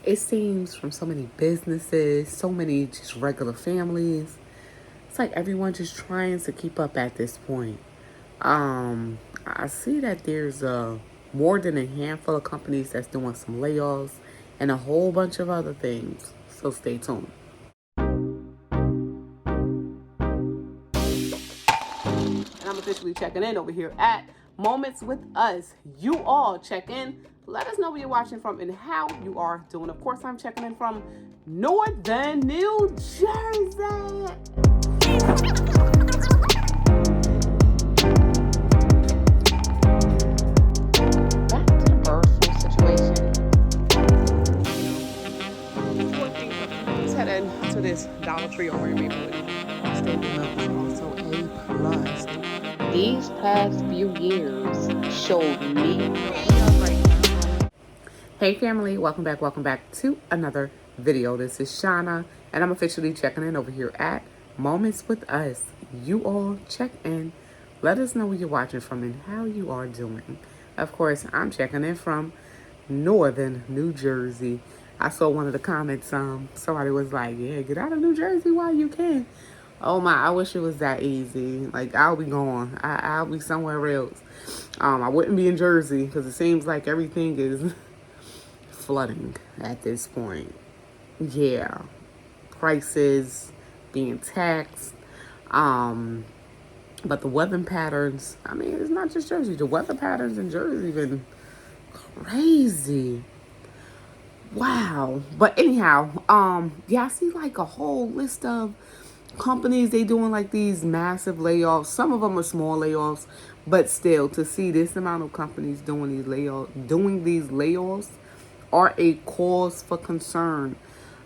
it seems from so many businesses, so many just regular families, it's like everyone just trying to keep up at this point. I see that there's more than a handful of companies that's doing some layoffs and a whole bunch of other things. So stay tuned. And I'm officially checking in over here at Moments with Us. You all check in. Let us know where you're watching from and how you are doing. Of course, I'm checking in from Northern New Jersey. Back to the personal situation. Let's head into this Dollar Tree over in Maplewood. Stable milk is also a plus. These past few years showed me. Hey family, welcome back to another video. This is Shauna, and I'm officially checking in over here at Moments with Us. You all check in. Let us know where you're watching from and how you are doing. Of course, I'm checking in from Northern New Jersey. I saw one of the comments, somebody was like, yeah, get out of New Jersey while you can. Oh my, I wish it was that easy. Like, I'll be gone. I'll be somewhere else. I wouldn't be in Jersey because it seems like everything is flooding at this point. Yeah. Prices being taxed. But the weather patterns, I mean, it's not just Jersey. The weather patterns in Jersey been crazy. Wow. But anyhow, yeah, I see like a whole list of companies. They doing like these massive layoffs. Some of them are small layoffs, but still, to see this amount of companies doing these layoffs are a cause for concern.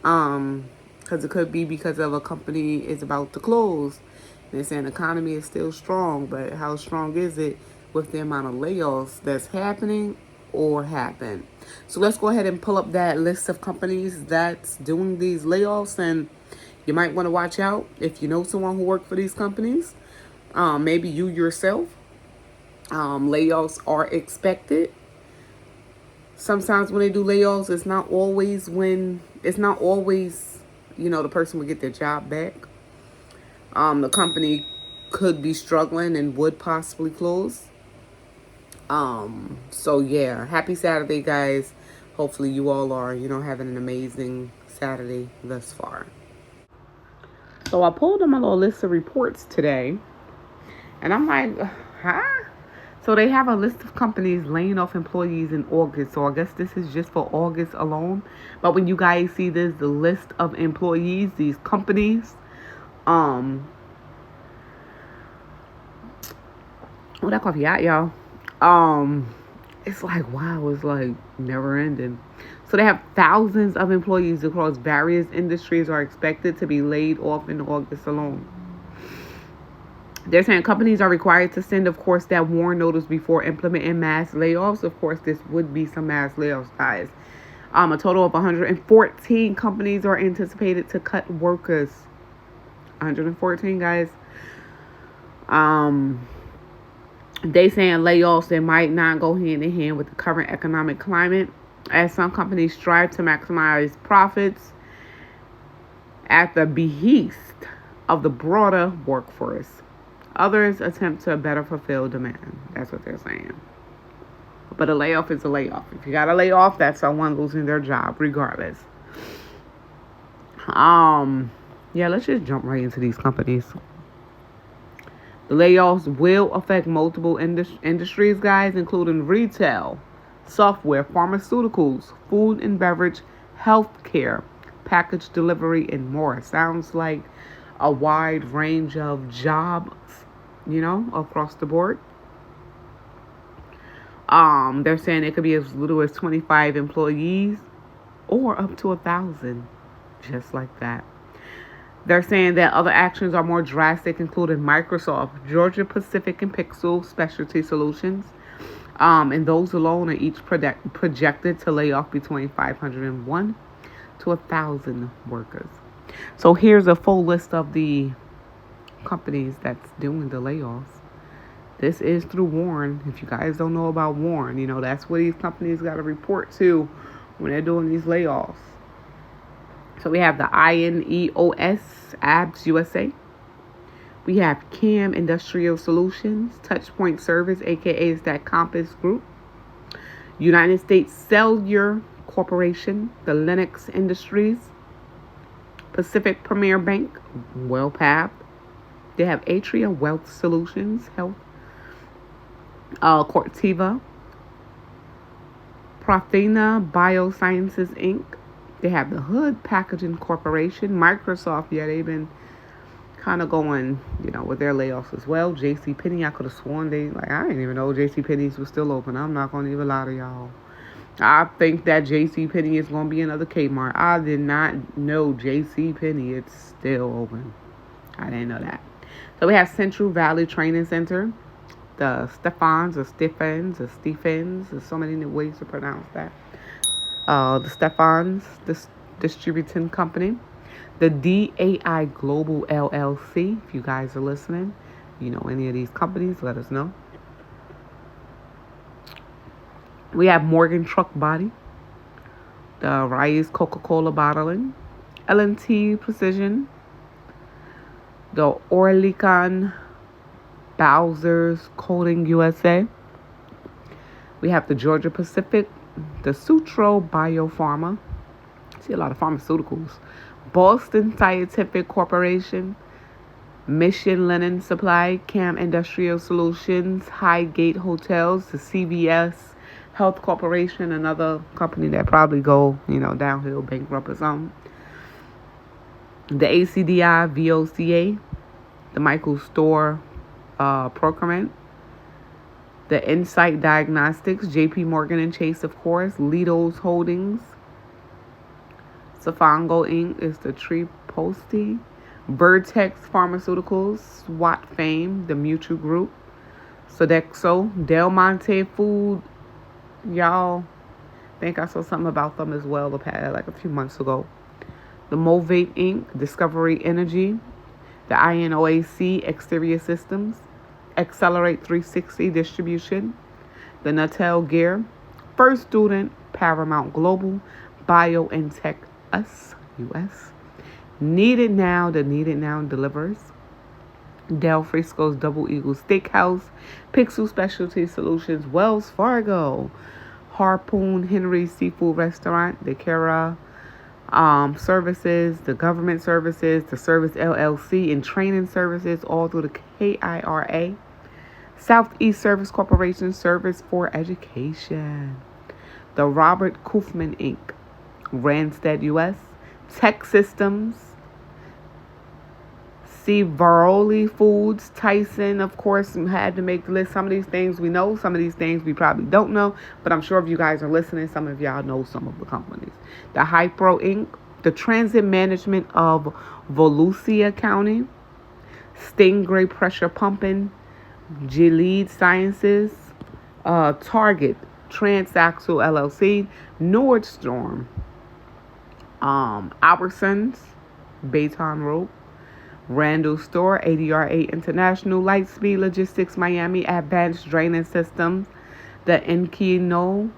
Because it could be because of a company is about to close. They're saying the economy is still strong, but how strong is it with the amount of layoffs that's happening or happened? So let's go ahead and pull up that list of companies that's doing these layoffs, and you might want to watch out if you know someone who worked for these companies. Maybe you yourself. Layoffs are expected. Sometimes when they do layoffs, it's not always, the person will get their job back. The company could be struggling and would possibly close. So yeah, happy Saturday, guys. Hopefully you all are, having an amazing Saturday thus far. So I pulled up my little list of reports today, and I'm like, huh? So they have a list of companies laying off employees in August. So I guess this is just for August alone. But when you guys see this, the list of employees, these companies, what that coffee at, y'all? It's like, wow, it's like never ending. So they have thousands of employees across various industries are expected to be laid off in August alone. They're saying companies are required to send, of course, that warn notice before implementing mass layoffs. Of course, this would be some mass layoffs, guys. A total of 114 companies are anticipated to cut workers. 114, guys. They saying layoffs that might not go hand in hand with the current economic climate, as some companies strive to maximize profits at the behest of the broader workforce. Others attempt to better fulfill demand. That's what they're saying. But a layoff is a layoff. If you got a layoff, that's someone losing their job, regardless. Yeah, let's just jump right into these companies. The layoffs will affect multiple industries, guys, including retail, software, pharmaceuticals, food and beverage, healthcare, package delivery, and more. Sounds like a wide range of jobs, across the board. They're saying it could be as little as 25 employees or up to 1,000, just like that. They're saying that other actions are more drastic, including Microsoft, Georgia Pacific, and Pixel Specialty Solutions. And those alone are each projected to lay off between 501 to 1,000 workers. So here's a full list of the companies that's doing the layoffs. This is through Warren. If you guys don't know about Warren, that's where these companies got to report to when they're doing these layoffs. So we have the INEOS, ABS USA. We have CAM Industrial Solutions, Touchpoint Service, aka is that Compass Group. United States Cellular Corporation, the Lennox Industries, Pacific Premier Bank, WellPath. They have Atria Wealth Solutions, Health, Cortiva, Prothena Biosciences Inc. They have the Hood Packaging Corporation, Microsoft. Yeah, they've been kind of going, with their layoffs as well. JCPenney, I could have sworn I didn't even know JCPenney's was still open. I'm not going to even lie to y'all. I think that JCPenney is going to be another Kmart. I did not know JCPenney, it's still open. I didn't know that. So we have Central Valley Training Center, the Stephans, there's so many ways to pronounce that. The Stephans Distributing Company, the DAI Global LLC. If you guys are listening, you know any of these companies, let us know. We have Morgan Truck Body, the Rise Coca-Cola Bottling, L&T Precision, the Orlicon Bowser's Coating USA. We have the Georgia Pacific, the Sutro Biopharma. See a lot of pharmaceuticals. Boston Scientific Corporation, Mission Linen Supply, CAM Industrial Solutions, Highgate Hotels, the CVS Health Corporation, another company that probably go, downhill, bankrupt or something. The ACDI VOCA, the Michael Store Procurement, the Insight Diagnostics, JP Morgan and Chase, of course, Lido's Holdings, Safango Inc. is the Tree Posty, Vertex Pharmaceuticals, SWAT Fame, the Mutual Group, Sodexo, Del Monte Food. Y'all, think I saw something about them as well like a few months ago. The Movate Inc., Discovery Energy, the INOAC Exterior Systems, Accelerate 360 Distribution, the Natel Gear, First Student, Paramount Global, Bio and Tech US, Needed Now, the Needed Now delivers, Del Frisco's Double Eagle Steakhouse, Pixel Specialty Solutions, Wells Fargo, Harpoon Henry Seafood Restaurant, the Kara Services, the Government Services, the Service LLC, and Training Services, all through the KIRA, Southeast Service Corporation, Service for Education, the Robert Kaufman Inc., Randstad US, Tech Systems, C. Varoli Foods, Tyson, of course, had to make the list. Some of these things we know, some of these things we probably don't know, but I'm sure if you guys are listening, some of y'all know some of the companies. The Hypro Inc., the Transit Management of Volusia County, Stingray Pressure Pumping, Gilead Sciences, Target, Transaxle LLC, Nordstrom, Albertsons, Baton Rope, Randall Store, ADR8 International, Lightspeed Logistics Miami, Advanced Draining Systems, the Enkino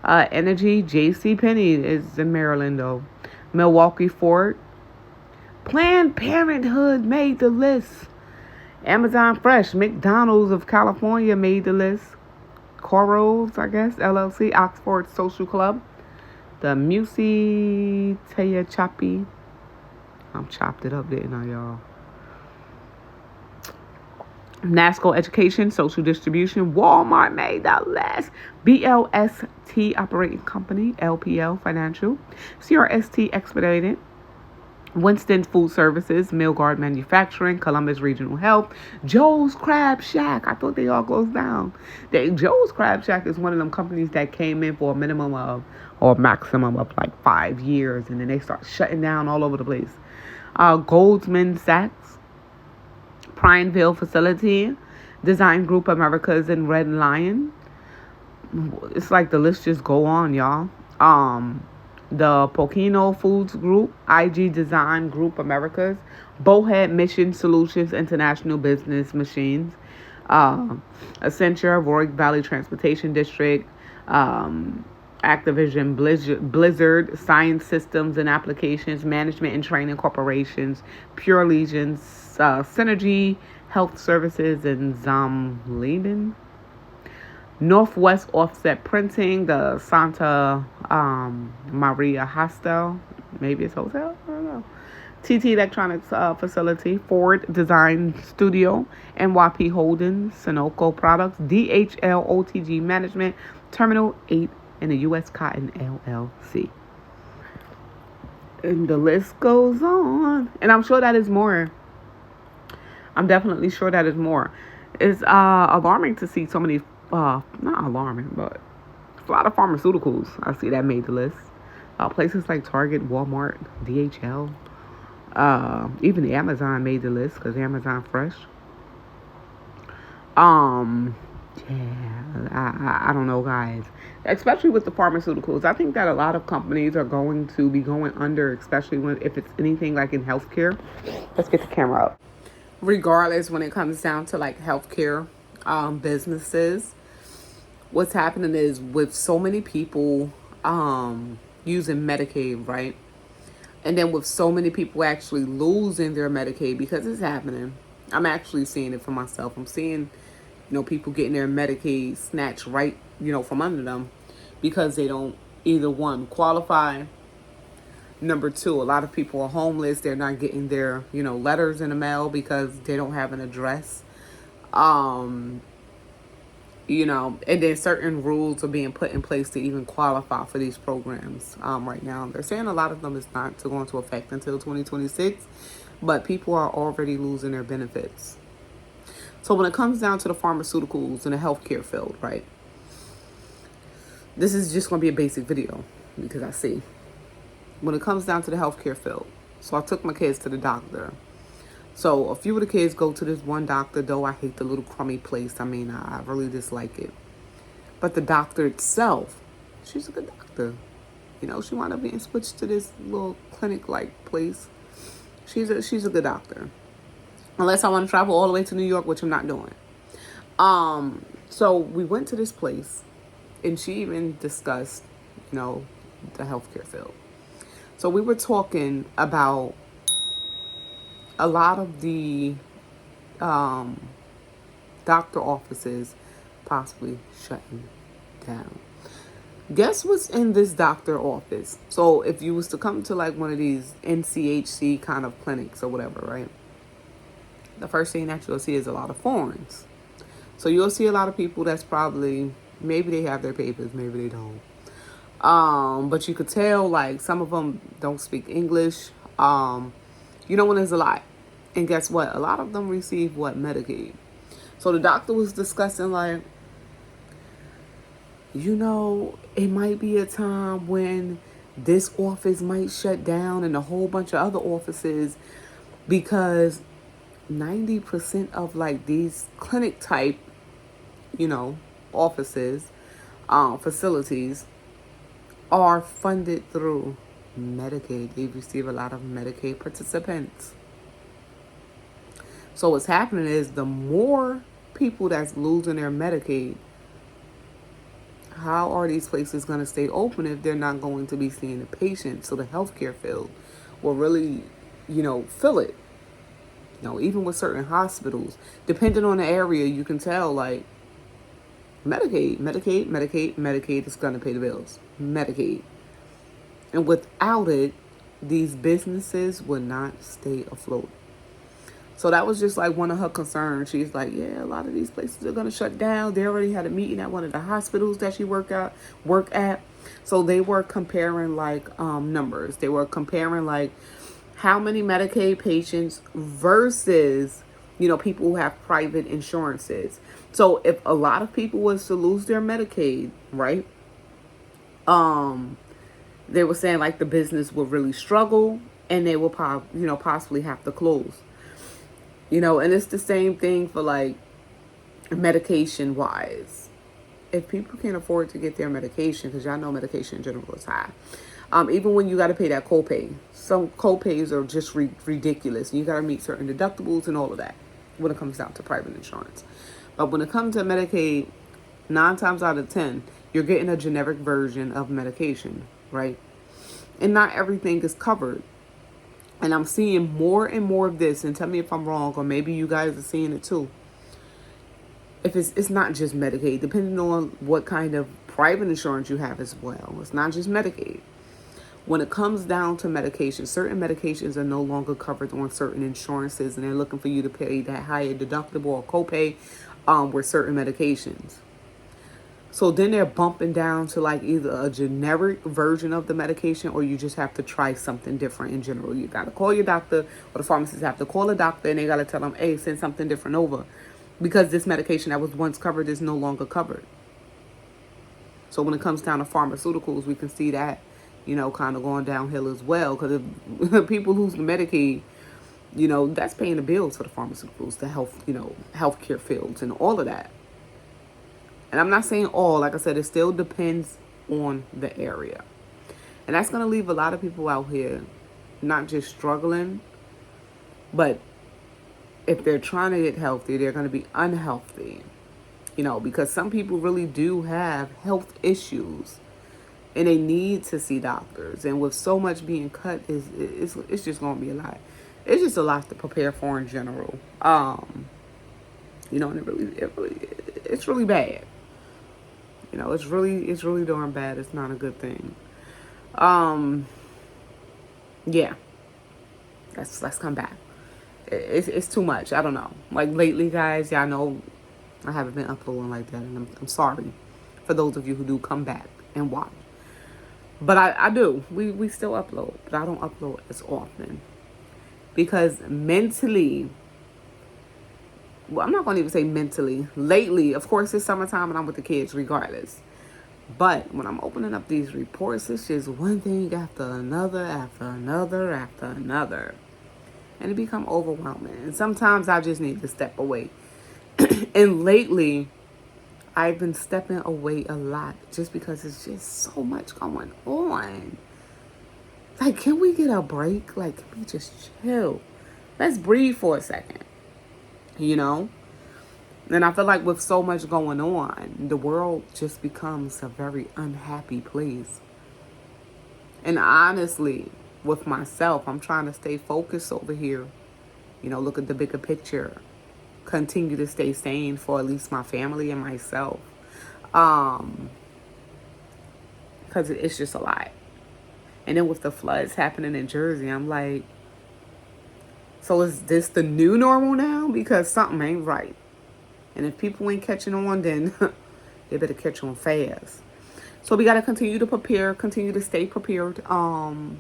Energy, JCPenney is in Maryland though, Milwaukee Ford, Planned Parenthood made the list, Amazon Fresh, McDonald's of California made the list, Coros, LLC, Oxford Social Club, the Musi Taya Chapi. I'm chopped it up, didn't I, y'all? NASCO Education, Social Distribution, Walmart made the list, BLST Operating Company, LPL Financial, CRST Expedited, Winston Food Services, Millgard Manufacturing, Columbus Regional Health, Joe's Crab Shack. I thought they all closed down. Joe's Crab Shack is one of them companies that came in for a minimum of or maximum of like 5 years, and then they start shutting down all over the place. Goldman Sachs, Prineville Facility, Design Group Americas, and Red Lion. It's like the list just go on, y'all. The Pocono Foods Group, IG Design Group Americas, Bowhead Mission Solutions International Business Machines, Accenture, Warwick Valley Transportation District, Activision Blizzard, Science Systems and Applications, Management and Training Corporations, Pure Legions, Synergy Health Services, and Zomleben. Northwest Offset Printing, the Santa Maria Hostel, maybe it's hotel, I don't know. TT Electronics Facility, Ford Design Studio, NYP Holdings, Sunoco Products, DHL OTG Management, Terminal 8, and the U.S. Cotton LLC. And the list goes on. And I'm sure that is more. I'm definitely sure that is more. It's alarming to see so many, not alarming, but a lot of pharmaceuticals I see that made the list. Places like Target, Walmart, DHL, even the Amazon made the list because Amazon Fresh. Yeah, I don't know, guys. Especially with the pharmaceuticals, I think that a lot of companies are going to be going under, especially if it's anything like in healthcare. Let's get the camera up. Regardless, when it comes down to like healthcare businesses, what's happening is with so many people using Medicaid, right? And then with so many people actually losing their Medicaid because it's happening. I'm actually seeing it for myself. I'm seeing, people getting their Medicaid snatched right, from under them because they don't either one qualify. Number two, a lot of people are homeless. They're not getting their, letters in the mail because they don't have an address. And then certain rules are being put in place to even qualify for these programs right now. They're saying a lot of them is not going to affect until 2026, but people are already losing their benefits. So when it comes down to the pharmaceuticals and the healthcare field, right, this is just going to be a basic video because I see. When it comes down to the healthcare field, so I took my kids to the doctor. So a few of the kids go to this one doctor, though I hate the little crummy place. I mean, I really dislike it. But the doctor itself, she's a good doctor. She wound up being switched to this little clinic-like place. She's a good doctor. Unless I want to travel all the way to New York, which I'm not doing. So we went to this place, and she even discussed, the healthcare field. So we were talking about a lot of the doctor offices possibly shutting down. Guess what's in this doctor office? So if you was to come to like one of these NCHC kind of clinics or whatever, right? The first thing that you'll see is a lot of foreigners. So you'll see a lot of people that's probably, maybe they have their papers, maybe they don't. But you could tell like some of them don't speak English. When there's a lot. And guess what? A lot of them receive Medicaid. So the doctor was discussing like, it might be a time when this office might shut down and a whole bunch of other offices because 90% of like these clinic type, offices, facilities are funded through Medicaid. They receive a lot of Medicaid participants. So what's happening is the more people that's losing their Medicaid, how are these places going to stay open if they're not going to be seeing the patients? So the healthcare field will really, fill it. Even with certain hospitals, depending on the area, you can tell like Medicaid is going to pay the bills. Medicaid. And without it, these businesses would not stay afloat. So that was just like one of her concerns. She's like, yeah, a lot of these places are going to shut down. They already had a meeting at one of the hospitals that she work at. So they were comparing like numbers. They were comparing like how many Medicaid patients versus, people who have private insurances. So if a lot of people was to lose their Medicaid, right? They were saying like the business would really struggle and they will possibly have to close. And it's the same thing for like medication wise. If people can't afford to get their medication, because y'all know medication in general is high. Even when you got to pay that copay, some copays are just ridiculous. You got to meet certain deductibles and all of that when it comes down to private insurance. But when it comes to Medicaid, 9 times out of 10, you're getting a generic version of medication, right? And not everything is covered. And I'm seeing more and more of this, and tell me if I'm wrong, or maybe you guys are seeing it too. If it's not just Medicaid, depending on what kind of private insurance you have as well. It's not just Medicaid. When it comes down to medication, certain medications are no longer covered on certain insurances, and they're looking for you to pay that higher deductible or copay with certain medications. So then they're bumping down to like either a generic version of the medication, or you just have to try something different in general. You got to call your doctor, or the pharmacist have to call a doctor, and they got to tell them, hey, send something different over, because this medication that was once covered is no longer covered. So when it comes down to pharmaceuticals, we can see that, kind of going downhill as well. Because if people lose the Medicaid, that's paying the bills for the pharmaceuticals, the healthcare fields and all of that. And I'm not saying all, like I said, it still depends on the area. And that's going to leave a lot of people out here not just struggling, but if they're trying to get healthy, they're going to be unhealthy. Because some people really do have health issues and they need to see doctors. And with so much being cut, it's just going to be a lot. It's just a lot to prepare for in general. And it's really bad. It's really darn bad. It's not a good thing. Yeah. Let's come back. It's too much. I don't know. Like lately, guys, y'all know I haven't been uploading like that, and I'm sorry for those of you who do come back and watch. But I do. We still upload, but I don't upload as often because mentally. Well, I'm not going to even say mentally. Lately, of course, it's summertime and I'm with the kids regardless. But when I'm opening up these reports, it's just one thing after another, after another, after another. And it become overwhelming. And sometimes I just need to step away. And lately, I've been stepping away a lot just because it's just so much going on. Like, can we get a break? Like, can we just chill? Let's breathe for a second. And I feel like with so much going on, the world just becomes a very unhappy place. And honestly, with myself, I'm trying to stay focused over here. Look at the bigger picture. Continue to stay sane for at least my family and myself. Because it's just a lot. And then with the floods happening in Jersey, I'm like, so is this the new normal now? Because something ain't right. And if people ain't catching on, then they better catch on fast. So we got to continue to prepare, continue to stay prepared. Go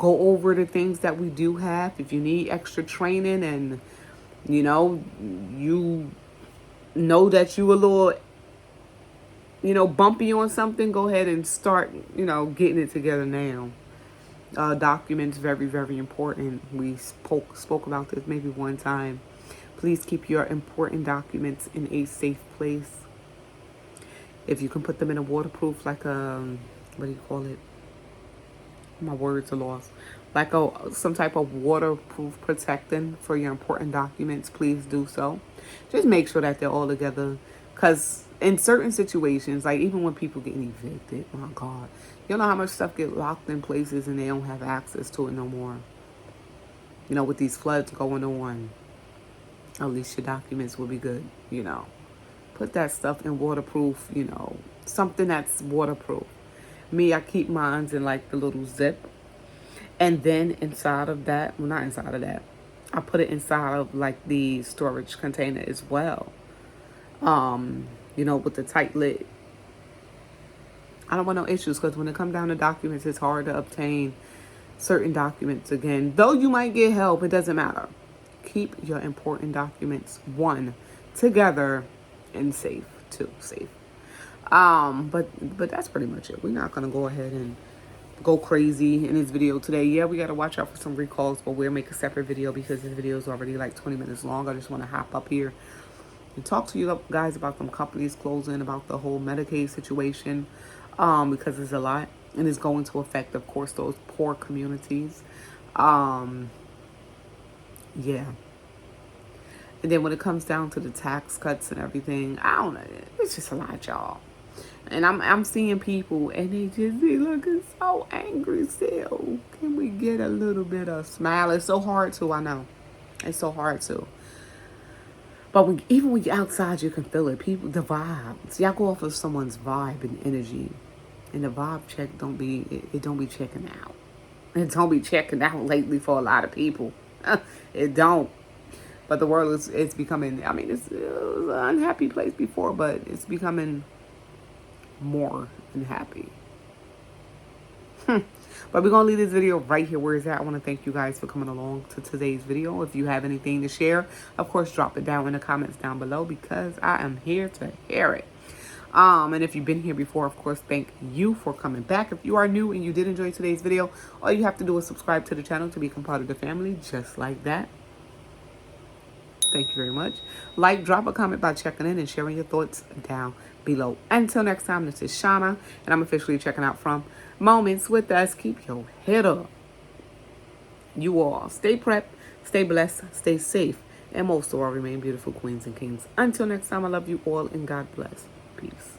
over the things that we do have. If you need extra training and, you know that you a little, bumpy on something, go ahead and start, getting it together now. Documents, very, very important. We spoke about this maybe one time. Please keep your important documents in a safe place. If you can put them in a waterproof, like what do you call it? My words are lost. Like some type of waterproof protecting for your important documents, please do so. Just make sure that they're all together. Because in certain situations, like even when people get evicted, oh my God, you know how much stuff get locked in places and they don't have access to it no more. With these floods going on, at least your documents will be good, Put that stuff in waterproof, something that's waterproof. Me, I keep mine in like the little zip. And then inside of that, well, not inside of that, I put it inside of like the storage container as well. With the tight lid. I don't want no issues because when it comes down to documents, it's hard to obtain certain documents again. Though you might get help, it doesn't matter. Keep your important documents, together and safe. But that's pretty much it. We're not going to go ahead and go crazy in this video today. Yeah, we got to watch out for some recalls, but we'll make a separate video because this video is already like 20 minutes long. I just want to hop up here and talk to you guys about them companies closing, about the whole Medicaid situation, because it's a lot and it's going to affect, of course, those poor communities. Yeah. And then when it comes down to the tax cuts and everything, I don't know. It's just a lot, y'all. And I'm seeing people and they just be looking so angry still. Can we get a little bit of smile? It's so hard to, I know. It's so hard to. But even when you're outside, you can feel it. People, the vibes. Y'all go off of someone's vibe and energy. And the vibe check it don't be checking out. It don't be checking out lately for a lot of people. It don't. But the world it's becoming, I mean, it was an unhappy place before, but it's becoming more unhappy. But we're going to leave this video right here where it's at. I want to thank you guys for coming along to today's video. If you have anything to share, of course, drop it down in the comments down below because I am here to hear it. And if you've been here before, of course, thank you for coming back. If you are new and you did enjoy today's video, all you have to do is subscribe to the channel to become part of the family, just like that. Thank you very much. Like, drop a comment by checking in and sharing your thoughts down below. Until next time, this is Shauna, and I'm officially checking out from Moments with Us. Keep your head up. You all stay prepped, stay blessed, stay safe, and most of all, remain beautiful queens and kings. Until next time, I love you all, and God bless. Peace.